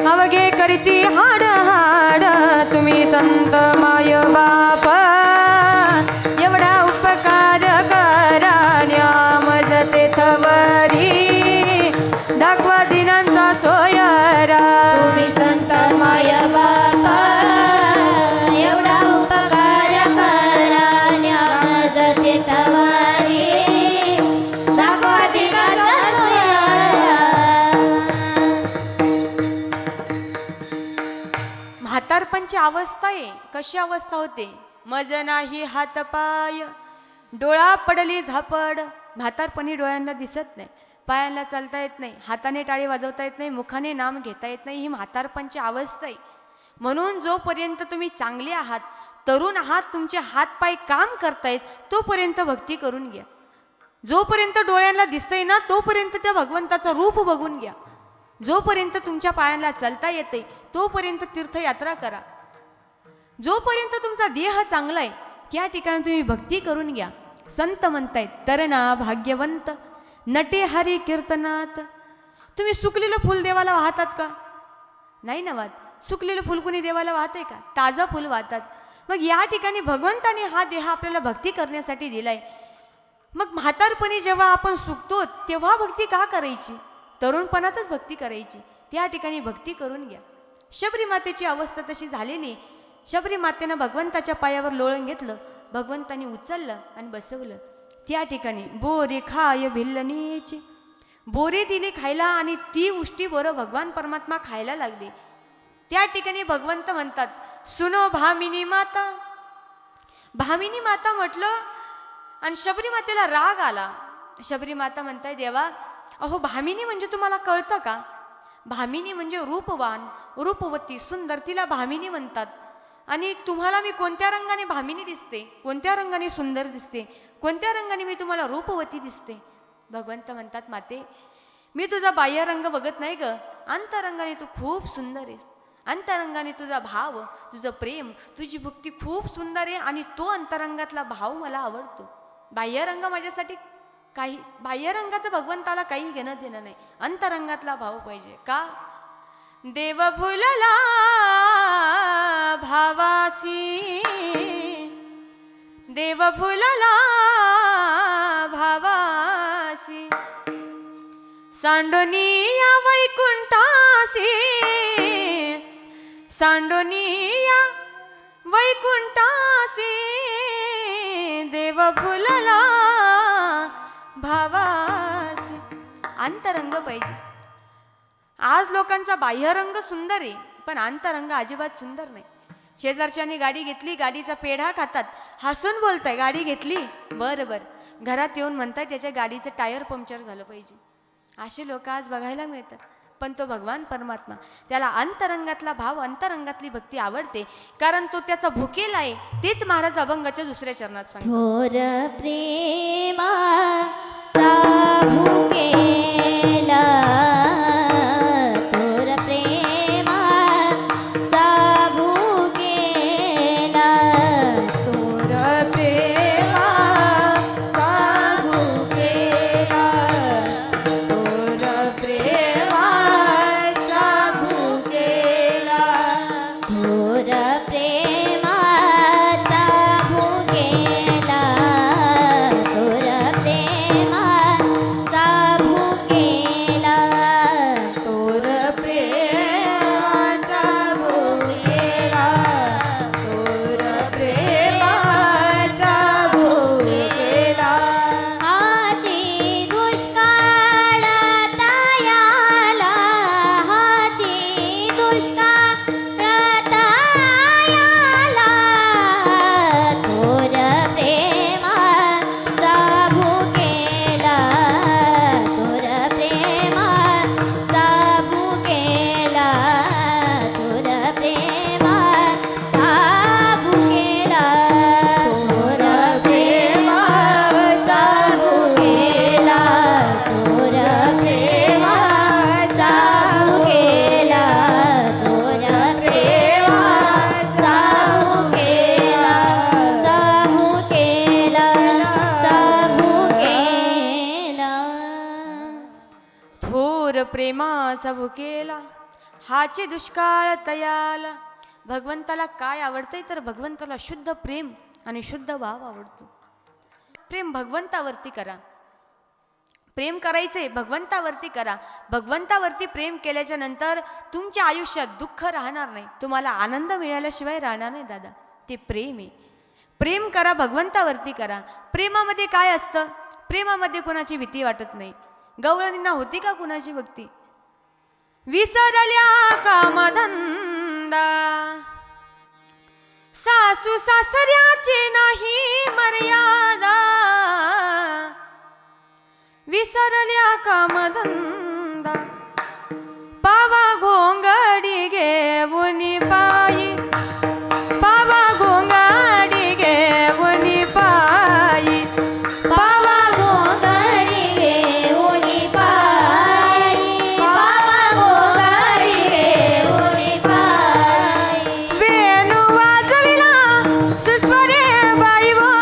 अवघे करती हाड हाड. तुम्ही संत माय बाप एवढा उपकार करा, न्यामज तेथवरी दाखवा दिनांचा सोयरा. तुम्ही संत माय बापा एवढा उपकार करा, न्यामज तेथवरी दाखवा दिनाचा सोयरा. म्हातारपणची अवस्था आहे. कशी अवस्था होते, मज नाही हात पाय, डोळा पडली झापड. म्हातारपणी डोळ्यांना दिसत नाही, पायांना चालता येत नाही, हाताने टाळी वाजवता येत नाही, मुखाने नाम घेता येत नाही. ही म्हातारपणची अवस्था आहे. म्हणून जोपर्यंत तुम्ही चांगले आहात, तरुण आहात, तुमचे हातपाय काम करतायत, तोपर्यंत भक्ती करून घ्या. जोपर्यंत डोळ्यांना दिसतंय ना तोपर्यंत त्या भगवंताचं रूप बघून घ्या. जोपर्यंत तुमच्या पायांना चालता येते तोपर्यंत तीर्थयात्रा करा. जोपर्यंत तुमचा देह चांगला आहे त्या ठिकाणी तुम्ही भक्ती करून घ्या. संत म्हणतायत, तरणा भाग्यवंत नटे हरी कीर्तनात. तुम्ही सुकलेलं फुल देवाला वाहतात का? नाही ना वाहत. सुकलेलं फुल कुणी देवाला वाहतंय का? ताजं फुल वाहतात. मग या ठिकाणी भगवंताने हा देह आपल्याला भक्ती करण्यासाठी दिलाय. मग म्हातारपणी जेव्हा आपण सुकतो तेव्हा भक्ती का करायची? तरुणपणातच भक्ती करायची. त्या ठिकाणी भक्ती करून घ्या. शबरी मातेची अवस्था तशी झालेली. शबरी मातेनं भगवंताच्या पायावर लोळण घेतलं, भगवंतानी उचललं आणि बसवलं. त्या ठिकाणी बोरे खाय भिल्लनीची, बोरे दिले खायला आणि ती उष्टी बोरं भगवान परमात्मा खायला लागले. त्या ठिकाणी भगवंत म्हणतात, सुनो भामिनी माता. भामिनी माता म्हटलं आणि शबरी मातेला राग आला. शबरी माता म्हणताय, देवा अहो भामिनी म्हणजे तुम्हाला कळतं का? भामिनी म्हणजे रूपवान, रूपवती, सुंदर, तिला भामिनी म्हणतात. आणि तुम्हाला मी कोणत्या रंगाने भामिनी दिसते, कोणत्या रंगाने सुंदर दिसते, कोणत्या रंगाने मी तुम्हाला रूपवती दिसते? भगवंत म्हणतात, माते मी तुझा बाह्य रंग बघत नाही ग, अंतरंगाने तू खूप सुंदर आहेस. अंतरंगाने तुझा भाव, तुझं प्रेम, तुझी भक्ती खूप सुंदर आहे आणि तो अंतरंगातला भाव मला आवडतो. बाह्य रंग माझ्यासाठी काही, बाह्य रंगाचं भगवंताला काही घेणं देणं नाही, अंतरंगातला भाव पाहिजे. का? देव फुलला भावासी, देव फुलला भावासी, सांडोनिया वैकुंठासी, सांडोनिया वैकुंठासी, देव फुलला भावासी. अंतरंग पाहिजे. आज लोकांचा बाह्यरंग सुंदर आहे पण अंतरंग अजिबात सुंदर नाही. शेजारच्याने गाडी घेतली, गाडीचा पेढा खातात, हसून बोलताय गाडी घेतली, बरं बरं, घरात येऊन म्हणताय त्याच्या गाडीचं टायर पंक्चर झालं पाहिजे. असे लोक आज बघायला मिळतात. पण तो भगवान परमात्मा, त्याला अंतरंगातला भाव, अंतरंगातली भक्ती आवडते, कारण तो त्याचा भुकेला आहे. तेच महाराज अभंगाच्या दुसऱ्या चरणात सांगतात. थोर प्रेमाचा भुकेला, थोर प्रेमाचा भुकेला, थोर प्रेमाचा प्रेमाचा भुकेला हाचे दुष्काळ तयाला. भगवंताला काय आवडतंय तर भगवंताला शुद्ध प्रेम आणि शुद्ध भाव आवडतो. प्रेम भगवंतावरती करा. प्रेम करायचे भगवंतावरती करा. भगवंतावरती प्रेम केल्याच्या नंतर तुमच्या आयुष्यात दुःख राहणार नाही, तुम्हाला आनंद मिळाल्याशिवाय राहणार नाही दादा. ते प्रेम आहे. प्रेम करा, भगवंतावरती करा. प्रेमामध्ये काय असतं? प्रेमामध्ये कोणाची भीती वाटत नाही. गवळणींना होती का कुणाची भक्ती? विसरल्या कामधंदा सासू सासऱ्याची नाही मर्यादा. विसरल्या कामधंदा पावा घोंगडी घेऊन पायी. पावा घोंगडी घेऊन पायी. पावा घोंगडी घेऊन पायी. पावा घोंगडी घेऊन पायी. वेणू वाजविला सुस्वरे बाई वो.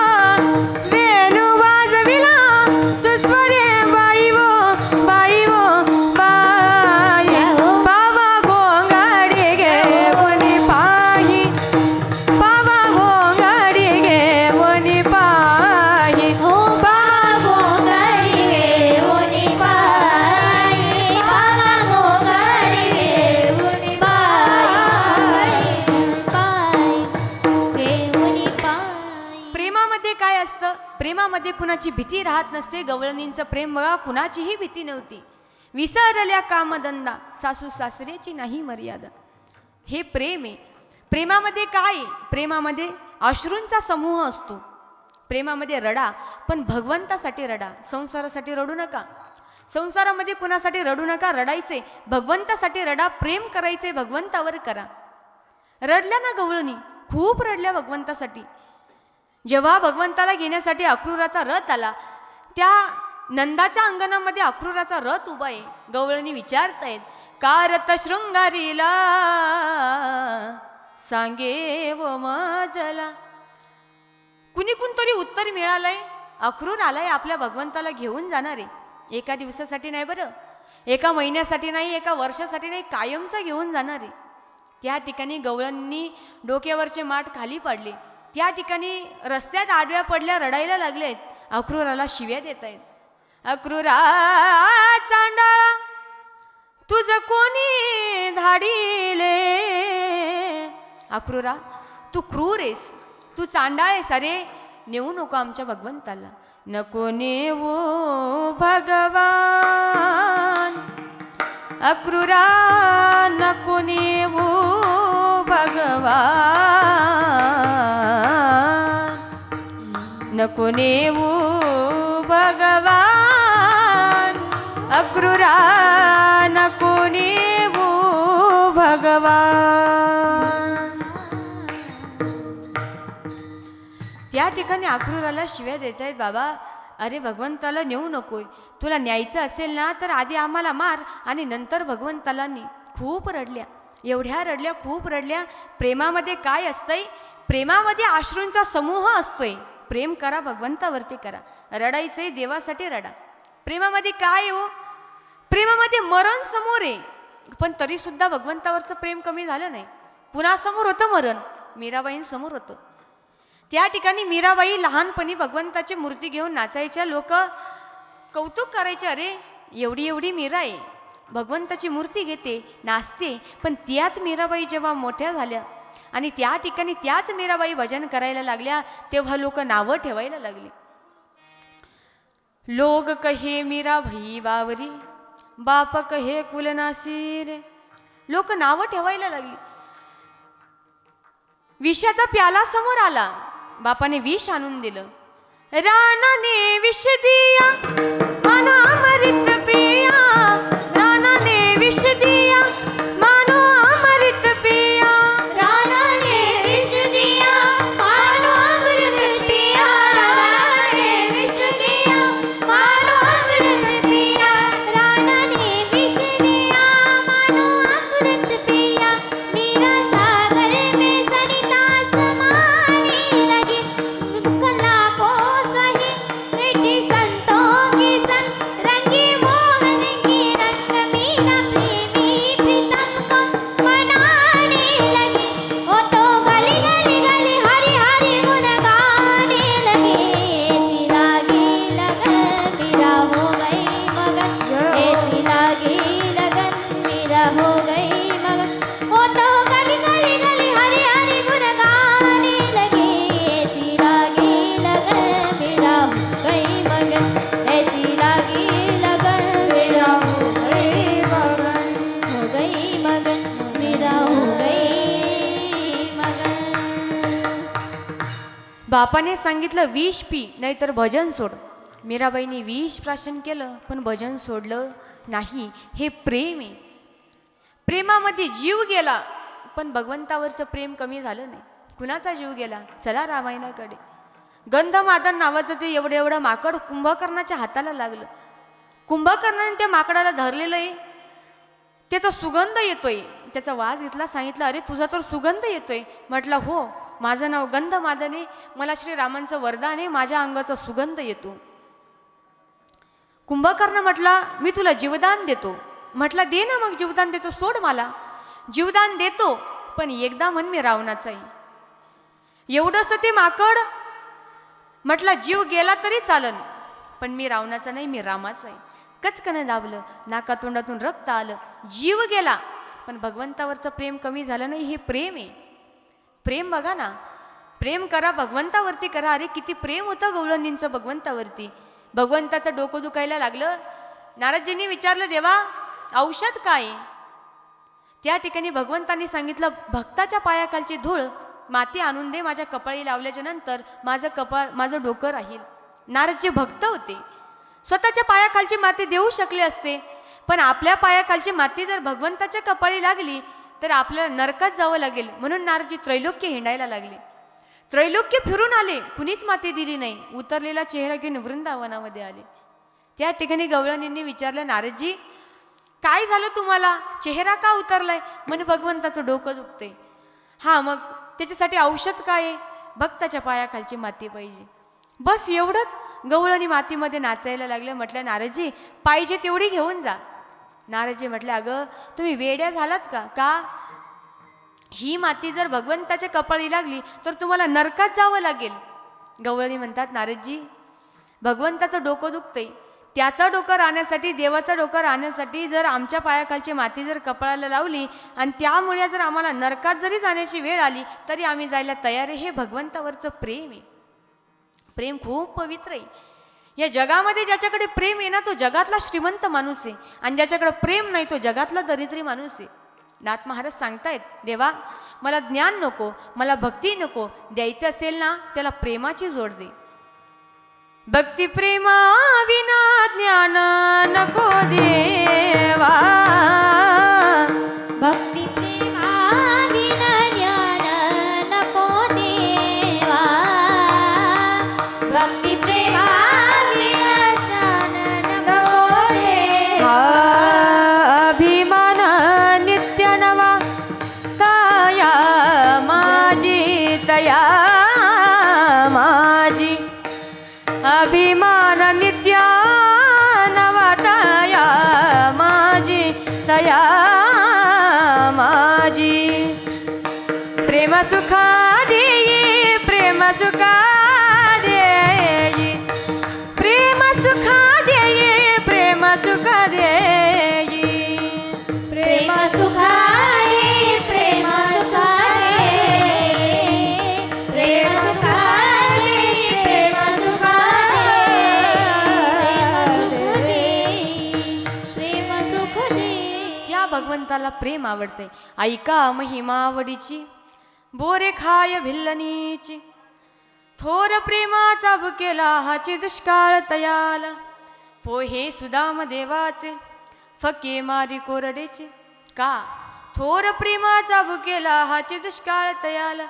वेणू वाजविला सुस्वरे बाई वो. बाई वो बाई. पावा घोंगडी घेऊन पायी. पावा घोंगडी घेऊन पायी. हो पावा घोंगडी घेऊन पायी. पावा घोंगडी घेऊन पायी. घेऊन पायी. प्रेमामध्ये काय असतं? प्रेमामध्ये कुणाची भीती राहत नसते. गवळणींचं प्रेम बघा, कुणाचीही भीती नव्हती. विसरल्या कामधंदा सासू सासऱ्याची नाही मर्यादा. हे प्रेम आहे. प्रेमामध्ये काय आहे? प्रेमामध्ये अश्रूंचा समूह असतो. प्रेमामध्ये रडा, पण भगवंतासाठी रडा. संसारासाठी रडू नका. संसारामध्ये कुणासाठी रडू नका. रडायचे भगवंतासाठी रडा. प्रेम करायचे भगवंतावर करा. रडल्या ना गवळणी, खूप रडल्या भगवंतासाठी. जेव्हा भगवंताला घेण्यासाठी अक्रूराचा रथ आला, त्या नंदाच्या अंगणामध्ये अक्रूराचा रथ उभा आहे. गवळणी विचारतायत, का रथ शृंगारीला सांगे व मजला. कुणीकून तरी उत्तर मिळालंय. अक्रूर आलाय, आपल्या भगवंताला घेऊन जाणार आहे. एका दिवसासाठी नाही बरं, एका महिन्यासाठी नाही, एका वर्षासाठी नाही, कायमचा घेऊन जाणार आहे. त्या ठिकाणी गवळणींनी डोक्यावरचे माठ खाली पाडले. त्या ठिकाणी रस्त्यात आडव्या पडल्या, रडायला लागलेत. अक्रूराला शिव्या देत आहेत. अक्रूरा चांडाळा तुझ कोणी धाडिले. अक्रूरा तू क्रूर आहेस, तू चांडाळ आहेस. अरे नेऊ नको आमच्या भगवंताला. नको नेऊ भगवान. अक्रूरा नको नेऊ भगवान. नको नेऊ भगवान. अक्रूरा नको नेऊ भगवान. त्या ठिकाणी अक्रूराला शिव्या देत आहेत. बाबा अरे भगवंताला नेऊ नकोय. तुला न्यायचं असेल ना तर आधी आम्हाला मार आणि नंतर भगवंताला ने. खूप रडल्या, एवढ्या रडल्या, खूप रडल्या. प्रेमामध्ये काय असतंय? प्रेमामध्ये अश्रूंचा समूह असतोय. प्रेम करा, भगवंतावरती करा. रडायचंय देवासाठी रडा. प्रेमामध्ये काय हो? प्रेमामध्ये मरण समोर आहे, पण तरी सुद्धा भगवंतावरचं प्रेम कमी झालं नाही. पुन्हा समोर होतं मरण. मीराबाईंसमोर होतं. त्या ठिकाणी मीराबाई लहानपणी भगवंताची मूर्ती घेऊन नाचायच्या. लोक कौतुक करायचे, अरे एवढी एवढी मीरा आहे, भगवंताची मूर्ती घेते, नाचते. पण त्याच मीराबाई जेव्हा मोठ्या झाल्या आणि त्या ठिकाणी त्याच मीराबाई भजन करायला लागल्या, तेव्हा लोक नावं ठेवायला लागली. लोग कहे मीरा भई बावरी, बाप कहे कुलनाशी रे. लोक नावं ठेवायला लागली. विषाचा प्याला समोर आला, बापाने विष आणून दिलं. रानाने विष दिया मानो अमृत पिया. रानाने विष दिया मानो अमृत पिया. रानाने विष दिया मानो अमृत पिया. रानाने विष दिया मानो अमृत पिया. रानाने विष दिया मानो अमृत पिया. मीरा सागर में सरिता समाने लगी. दुख लाखों सही मिटी संतों की बापाने सांगितलं विष पी नाहीतर भजन सोड. मीराबाईंनी विष प्राशन केलं पण भजन सोडलं नाही. हे प्रेम आहे. प्रेमामध्ये जीव गेला पण भगवंतावरचं प्रेम कमी झालं नाही. कुणाचा जीव गेला? चला रामायणाकडे. गंधमादन नावाचं ते एवढं माकड कुंभकर्णाच्या हाताला लागलं. कुंभकर्णाने त्या माकडाला धरलेलं आहे. त्याचा सुगंध येतोय. त्याचा वास घेतला. सांगितलं अरे तुझा तर सुगंध येतोय. म्हटलं हो, माझं नाव गंधमादन आहे. मला श्रीरामांचं वरदान आहे. माझ्या अंगाचा सुगंध येतो. कुंभकर्ण म्हटला मी तुला जीवदान देतो. म्हटलं दे ना मग, जीवदान देतो, सोड मला. जीवदान देतो पण एकदा म्हण मी रावणाचा आहे. एवढंसं ते माकड म्हटलं जीव गेला तरी चालन पण मी रावणाचा नाही, मी रामाचा आहे. कचकन दाबलं. नाकातोंडातून रक्त आलं. जीव गेला पण भगवंतावरचं प्रेम कमी झालं नाही. हे प्रेम आहे. प्रेम बघा ना. प्रेम करा, भगवंतावरती करा. अरे किती प्रेम होतं गवळणींचं भगवंतावरती. भगवंताचं डोकं दुखायला लागलं. नारदजींनी विचारलं देवा औषध काय? त्या ठिकाणी भगवंतांनी सांगितलं भक्ताच्या पायाखालची धूळ माती आणून दे. माझ्या कपाळी लावल्याच्या नंतर माझं डोकं राहील. नारदजी भक्त होते. स्वतःच्या पायाखालची माती देऊ शकले असते पण आपल्या पायाखालची माती जर भगवंताच्या कपाळी लागली तर आपल्याला नरकात जावं लागेल. म्हणून नारदजी त्रैलोक्य हिंडायला लागले. त्रैलोक्य फिरून आले. कुणीच माती दिली नाही. उतरलेला चेहरा घेऊन वृंदावनामध्ये आले. त्या ठिकाणी गवळणींनी विचारलं नारदजी काय झालं तुम्हाला? चेहरा का उतरलाय? म्हणे भगवंताचं डोकं दुखते. हा मग त्याच्यासाठी औषध काय आहे? भक्ताच्या पायाखालची माती पाहिजे. बस एवढंच. गवळणी मातीमध्ये नाचायला लागले. म्हटलं नारदजी पाहिजे तेवढी घेऊन जा. नारदजी म्हटले अगं तुम्ही वेड्या झालात का? का ही माती जर भगवंताच्या कपाळी लागली तर तुम्हाला नरकात जावं लागेल. गवळणी म्हणतात नारदजी भगवंताचं डोकं दुखतंय. त्याचं डोकं राहण्यासाठी, देवाचं डोकं राहण्यासाठी जर आमच्या पायाखालची माती जर कपाळाला लावली आणि त्यामुळे जर आम्हाला नरकात जरी जाण्याची वेळ आली तरी आम्ही जायला तयार आहे. हे भगवंतावरचं प्रेम आहे. प्रेम खूप पवित्र आहे. या जगामध्ये ज्याच्याकडे प्रेम आहे ना तो जगातला श्रीमंत माणूस आहे आणि ज्याच्याकडे प्रेम नाही तो जगातला दरिद्री माणूस आहे. नाथ महाराज सांगतायत देवा मला ज्ञान नको, मला भक्ती नको, द्यायचं असेल ना त्याला प्रेमाची जोड दे. भक्ती प्रेमा विना ज्ञान नको देवा. भक्ती प्रेमा विना ज्ञान नको देवा. भक्ती प्रेमा विना ज्ञान नको देवा. अभिमान नित्य नवा काया माझी तया माझी. अभिमान नित्य नवतया माझी तया माझी. प्रेम सुखा देई प्रेम सुखा देई प्रेम सुखा देई प्रेम सुखा देई. प्रेम सुखाए प्रेम सुखाए प्रेम सुखाए प्रेम सुखाए प्रेम सुख दे. त्या भगवंताला प्रेम आवडते. ऐका महिमावडीची बोरे खाय भिल्लनीची. थोर प्रेमाचा भुकेला हाची दुष्काळ तयाला. पोहे सुदाम देवाचे फके मारी कोरडेचे. का थोर प्रेमाचा भुकेला हाची दुष्काळ तयाला.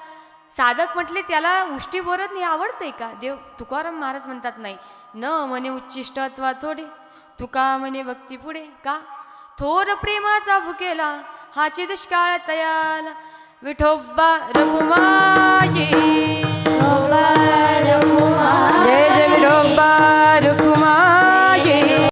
साधक म्हटले त्याला उष्टी बोरत नाही आवडतंय का? देव तुकाराम महाराज म्हणतात नाही न म्हणे उच्चिष्ट अथवा थोडे तुका म्हणे भक्ती पुढे. का थोर प्रेमाचा भुकेला हाची दुष्काळ तयाला. विठोबा रघुमाई